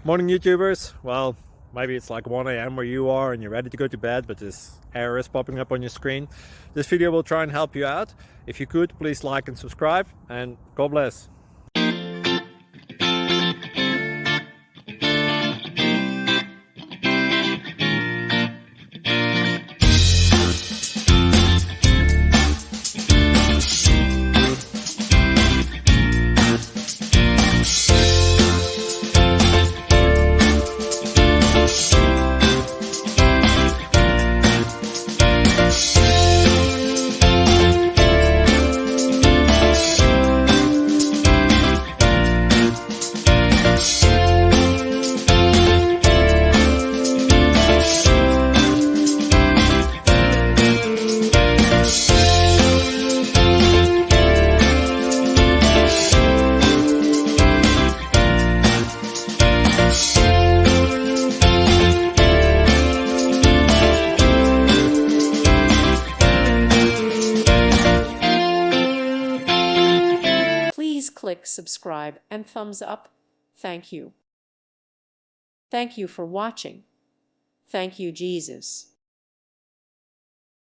Morning, YouTubers. Well, maybe it's like 1 a.m. where you are and you're ready to go to bed, but this error is popping up on your screen. This video will try and help you out. If you could, please like and subscribe, and God bless. Please click subscribe and thumbs up. Thank you. Thank you for watching. Thank you, Jesus.